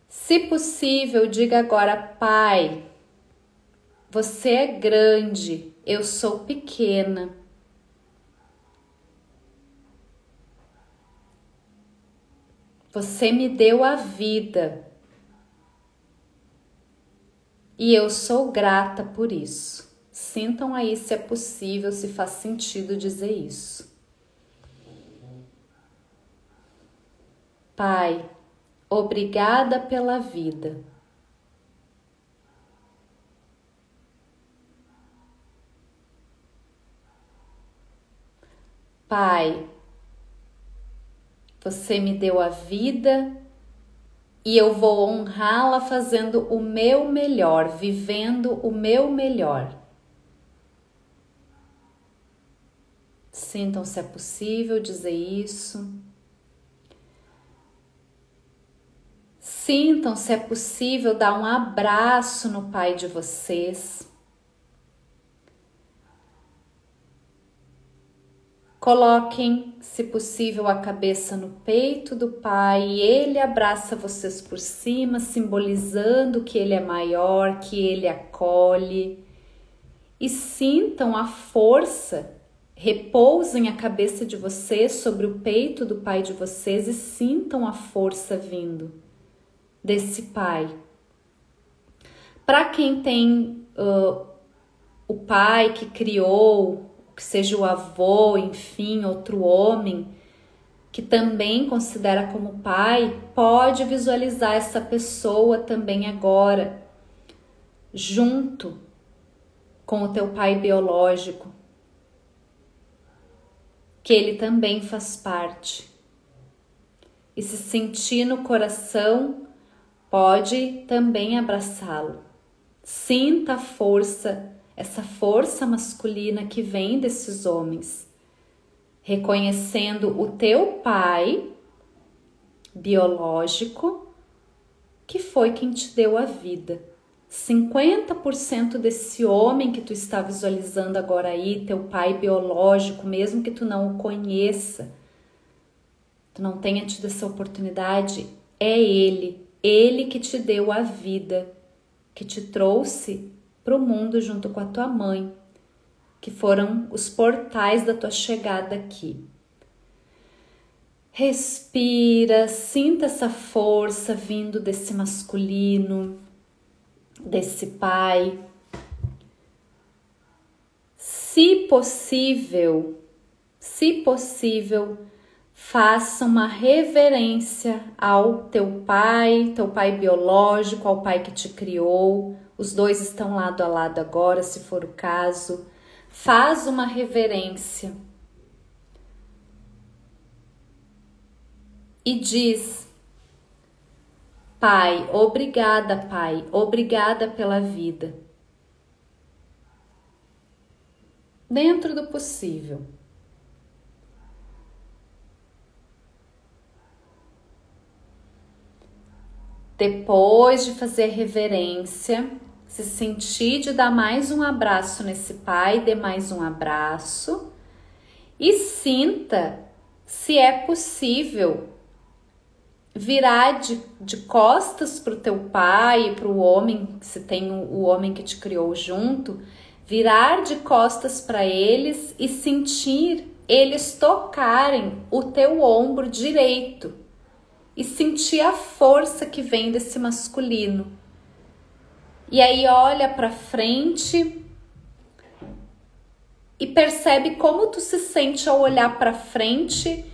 Se possível, diga agora: Pai, você é grande, eu sou pequena. Você me deu a vida e eu sou grata por isso. Sintam aí se é possível, se faz sentido dizer isso. Pai, obrigada pela vida. Pai, você me deu a vida e eu vou honrá-la fazendo o meu melhor, vivendo o meu melhor. Sintam se é possível dizer isso. Sintam se é possível dar um abraço no pai de vocês. Coloquem, se possível, a cabeça no peito do pai e ele abraça vocês por cima, simbolizando que ele é maior, que ele acolhe. E sintam a força, repousem a cabeça de vocês sobre o peito do pai de vocês e sintam a força vindo desse pai. Para quem tem o pai que criou, que seja o avô, enfim, outro homem, que também considera como pai, pode visualizar essa pessoa também agora, junto com o teu pai biológico, que ele também faz parte. E se sentir no coração, pode também abraçá-lo. Sinta a força, essa força masculina que vem desses homens, reconhecendo o teu pai biológico, que foi quem te deu a vida. 50% desse homem que tu está visualizando agora aí, teu pai biológico, mesmo que tu não o conheça, tu não tenha tido essa oportunidade, é ele que te deu a vida, que te trouxe para o mundo junto com a tua mãe, que foram os portais da tua chegada aqui. Respira, sinta essa força vindo desse masculino, desse pai. Se possível, faça uma reverência ao teu pai biológico, ao pai que te criou. Os dois estão lado a lado agora, se for o caso. Faz uma reverência e diz: Pai, obrigada pela vida. Dentro do possível. Depois de fazer reverência, se sentir de dar mais um abraço nesse pai, dê mais um abraço e sinta se é possível virar de costas para o teu pai e para o homem, se tem o homem que te criou junto, virar de costas para eles e sentir eles tocarem o teu ombro direito e sentir a força que vem desse masculino. E aí olha para frente e percebe como tu se sente ao olhar para frente,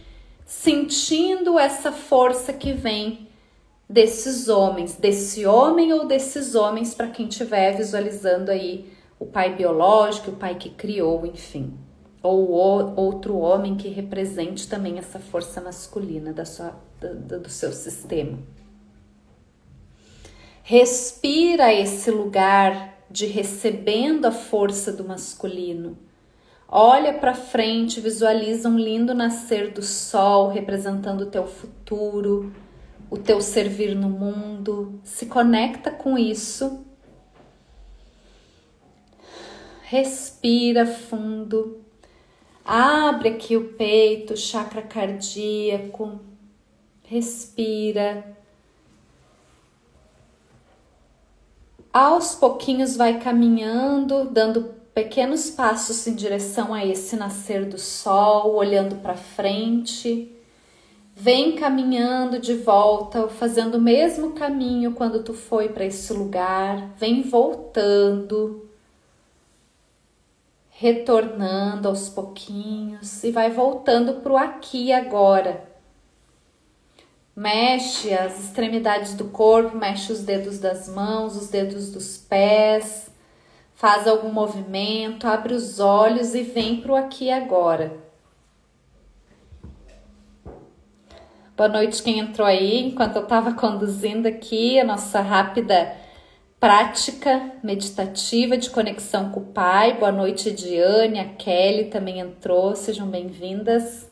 sentindo essa força que vem desses homens, desse homem ou desses homens, para quem estiver visualizando aí o pai biológico, o pai que criou, enfim. Ou outro homem que represente também essa força masculina do seu sistema. Respira esse lugar de recebendo a força do masculino. Olha para frente, visualiza um lindo nascer do sol representando o teu futuro, o teu servir no mundo. Se conecta com isso. Respira fundo. Abre aqui o peito, chakra cardíaco. Respira. Aos pouquinhos vai caminhando, dando pequenos passos em direção a esse nascer do sol, olhando para frente. Vem caminhando de volta, fazendo o mesmo caminho quando tu foi para esse lugar. Vem voltando, retornando aos pouquinhos e vai voltando para o aqui e agora. Mexe as extremidades do corpo, mexe os dedos das mãos, os dedos dos pés. Faz algum movimento, abre os olhos e vem para o aqui e agora. Boa noite quem entrou aí, enquanto eu estava conduzindo aqui a nossa rápida prática meditativa de conexão com o Pai. Boa noite, Diane, a Kelly também entrou, sejam bem-vindas.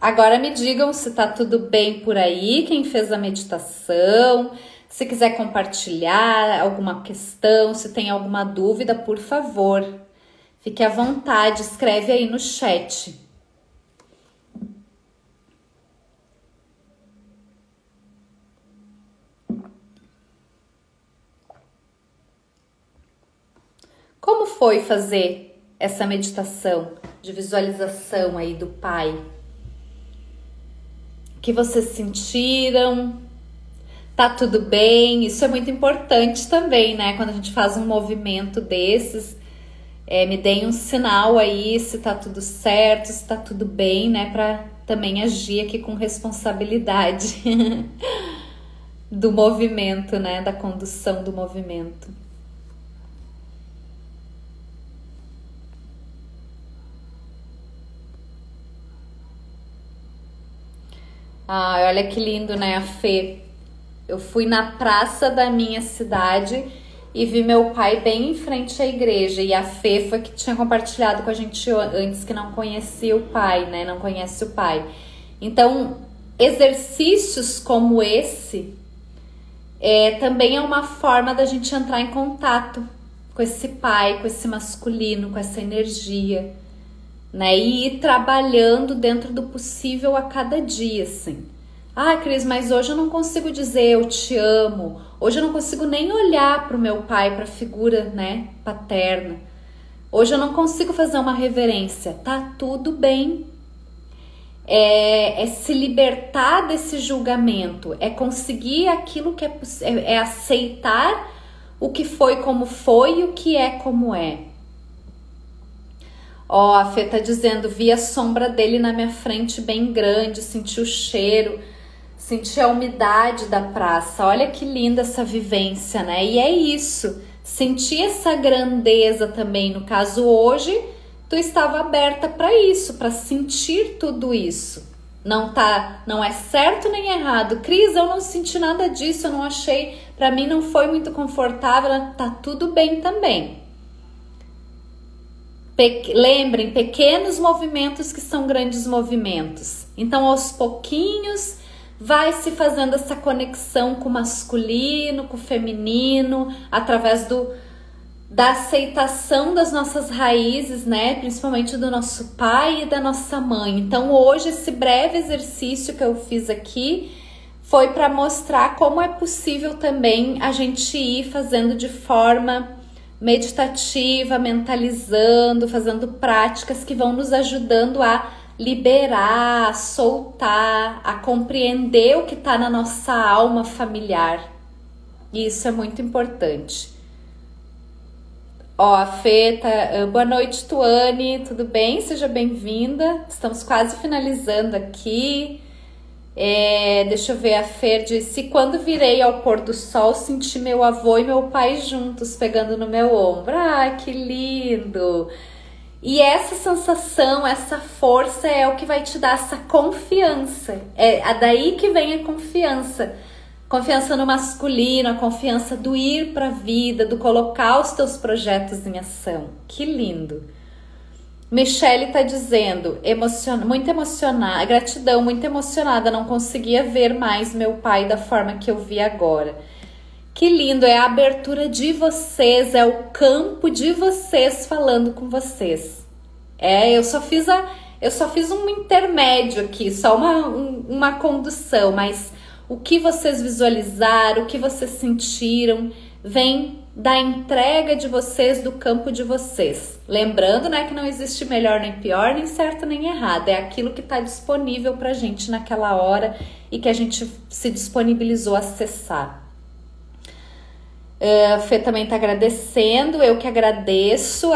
Agora me digam se tá tudo bem por aí, quem fez a meditação. Se quiser compartilhar alguma questão, se tem alguma dúvida, por favor, fique à vontade, escreve aí no chat. Como foi fazer essa meditação de visualização aí do Pai? O que vocês sentiram? Tá tudo bem? Isso é muito importante também, né? Quando a gente faz um movimento desses, me deem um sinal aí se tá tudo certo, se tá tudo bem, né? Pra também agir aqui com responsabilidade do movimento, né? Da condução do movimento. Ah, olha que lindo, né, a Fê? Eu fui na praça da minha cidade e vi meu pai bem em frente à igreja. E a Fê foi que tinha compartilhado com a gente antes, que não conhecia o pai, né? Não conhece o pai. Então, exercícios como esse também é uma forma da gente entrar em contato com esse pai, com esse masculino, com essa energia, né? E ir trabalhando dentro do possível a cada dia, assim. Ah, Cris, mas hoje eu não consigo dizer eu te amo. Hoje eu não consigo nem olhar para o meu pai, para a figura, né, paterna. Hoje eu não consigo fazer uma reverência. Tá tudo bem. É se libertar desse julgamento. É conseguir aquilo que é aceitar o que foi como foi e o que é como é. Ó, a Fê tá dizendo, vi a sombra dele na minha frente bem grande, senti o cheiro, senti a umidade da praça. Olha que linda essa vivência, né? E é isso, sentir essa grandeza também. No caso, hoje, tu estava aberta para isso, para sentir tudo isso. Não é certo nem errado. Cris, eu não senti nada disso, eu não achei, para mim não foi muito confortável. Tá tudo bem também. Lembrem, pequenos movimentos que são grandes movimentos. Então, aos pouquinhos, vai se fazendo essa conexão com o masculino, com o feminino, através da aceitação das nossas raízes, né? Principalmente do nosso pai e da nossa mãe. Então, hoje, esse breve exercício que eu fiz aqui foi para mostrar como é possível também a gente ir fazendo de forma meditativa, mentalizando, fazendo práticas que vão nos ajudando a liberar, a soltar, a compreender o que está na nossa alma familiar, E isso é muito importante. Ó, a Fê tá... Boa noite, Tuane, tudo bem? Seja bem-vinda. Estamos quase finalizando aqui. Deixa eu ver, a Fer disse: quando virei ao pôr do sol, senti meu avô e meu pai juntos pegando no meu ombro. Ah, que lindo! E essa sensação, essa força é o que vai te dar essa confiança. É daí que vem a confiança. Confiança no masculino, a confiança do ir para a vida, do colocar os teus projetos em ação. Que lindo! Michele está dizendo, muito emocionada, gratidão, muito emocionada, não conseguia ver mais meu pai da forma que eu vi agora. Que lindo, é a abertura de vocês, é o campo de vocês falando com vocês. Eu só fiz um intermédio aqui, só uma condução, mas o que vocês visualizaram, o que vocês sentiram, vem da entrega de vocês, do campo de vocês. Lembrando, né, que não existe melhor nem pior, nem certo nem errado. É aquilo que está disponível pra gente naquela hora e que a gente se disponibilizou a acessar. A Fê também está agradecendo, eu que agradeço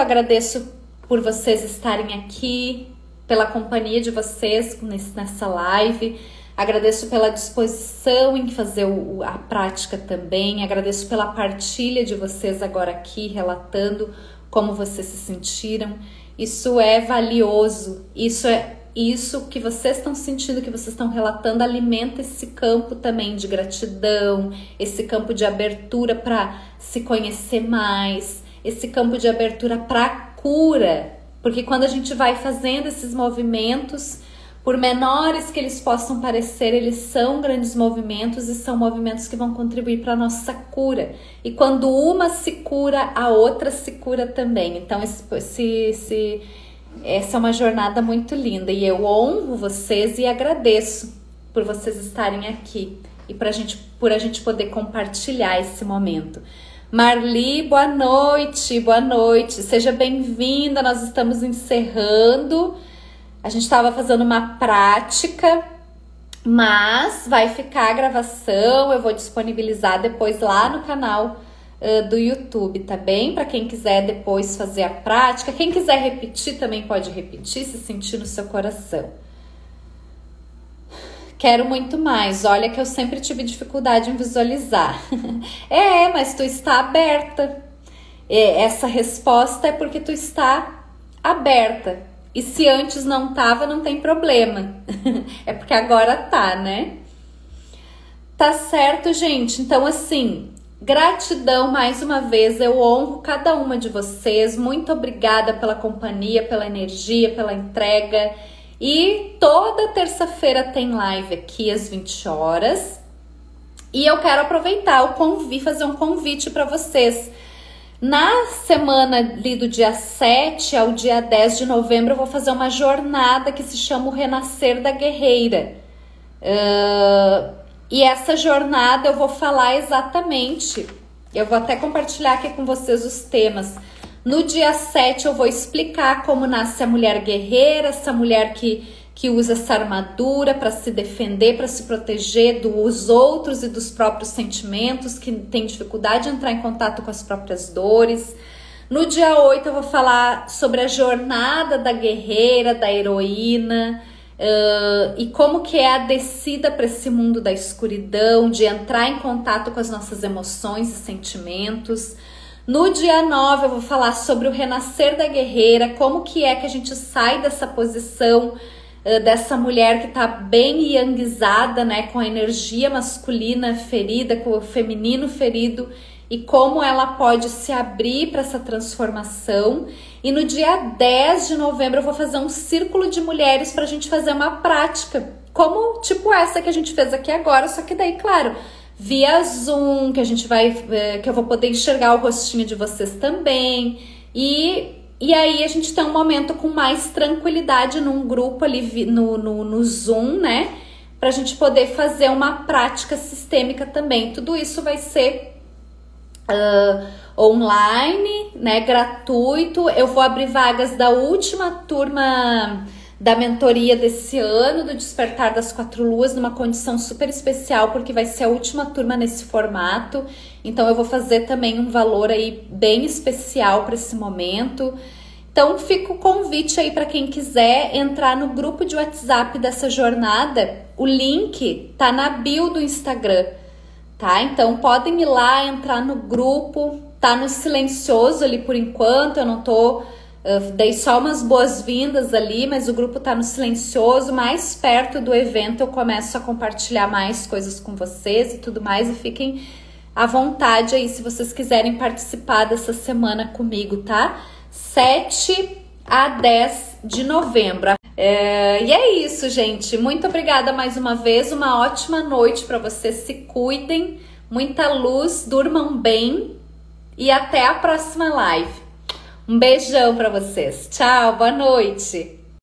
por vocês estarem aqui, pela companhia de vocês nessa live. Agradeço pela disposição em fazer a prática também. Agradeço pela partilha de vocês agora aqui, relatando como vocês se sentiram. Isso é valioso. Isso que vocês estão sentindo, que vocês estão relatando, alimenta esse campo também de gratidão, esse campo de abertura para se conhecer mais, esse campo de abertura para cura. Porque quando a gente vai fazendo esses movimentos, por menores que eles possam parecer, eles são grandes movimentos e são movimentos que vão contribuir para a nossa cura. E quando uma se cura, a outra se cura também. Então, essa é uma jornada muito linda. E eu honro vocês e agradeço por vocês estarem aqui e por a gente poder compartilhar esse momento. Marli, boa noite, boa noite. Seja bem-vinda, nós estamos encerrando. A gente estava fazendo uma prática, mas vai ficar a gravação, eu vou disponibilizar depois lá no canal do YouTube, tá bem? Para quem quiser depois fazer a prática, quem quiser repetir também pode repetir, se sentir no seu coração. Quero muito mais, olha que eu sempre tive dificuldade em visualizar. Mas tu está aberta. Essa resposta é porque tu está aberta. E se antes não tava, não tem problema. É porque agora tá, né? Tá certo, gente? Então, assim, gratidão mais uma vez. Eu honro cada uma de vocês. Muito obrigada pela companhia, pela energia, pela entrega. E toda terça-feira tem live aqui às 20 horas. E eu quero aproveitar fazer um convite para vocês. Na semana ali do dia 7 ao dia 10 de novembro, eu vou fazer uma jornada que se chama o Renascer da Guerreira. E essa jornada eu vou falar exatamente, eu vou até compartilhar aqui com vocês os temas. No dia 7 eu vou explicar como nasce a mulher guerreira, essa mulher que usa essa armadura para se defender, para se proteger dos outros e dos próprios sentimentos, que tem dificuldade de entrar em contato com as próprias dores. No dia 8 eu vou falar sobre a jornada da guerreira, da heroína, e como que é a descida para esse mundo da escuridão, de entrar em contato com as nossas emoções e sentimentos. No dia 9 eu vou falar sobre o renascer da guerreira, como que é que a gente sai dessa posição dessa mulher que tá bem yangizada, né, com a energia masculina ferida, com o feminino ferido, e como ela pode se abrir para essa transformação. E no dia 10 de novembro eu vou fazer um círculo de mulheres para a gente fazer uma prática, como tipo essa que a gente fez aqui agora, só que daí, claro, via Zoom, que eu vou poder enxergar o rostinho de vocês também. E aí a gente tem um momento com mais tranquilidade num grupo ali no Zoom, né? Pra gente poder fazer uma prática sistêmica também. Tudo isso vai ser online, né? Gratuito. Eu vou abrir vagas da última turma da mentoria desse ano, do Despertar das Quatro Luas, numa condição super especial, porque vai ser a última turma nesse formato. Então eu vou fazer também um valor aí bem especial para esse momento. Então fica o convite aí para quem quiser entrar no grupo de WhatsApp dessa jornada. O link tá na bio do Instagram, tá? Então podem ir lá, entrar no grupo. Tá no silencioso ali por enquanto, eu não tô... dei só umas boas-vindas ali, mas o grupo tá no silencioso. Mais perto do evento eu começo a compartilhar mais coisas com vocês e tudo mais. E fiquem à vontade aí se vocês quiserem participar dessa semana comigo, tá? 7 a 10 de novembro. E é isso, gente. Muito obrigada mais uma vez. Uma ótima noite para vocês. Se cuidem. Muita luz. Durmam bem. E até a próxima live. Um beijão para vocês. Tchau, boa noite.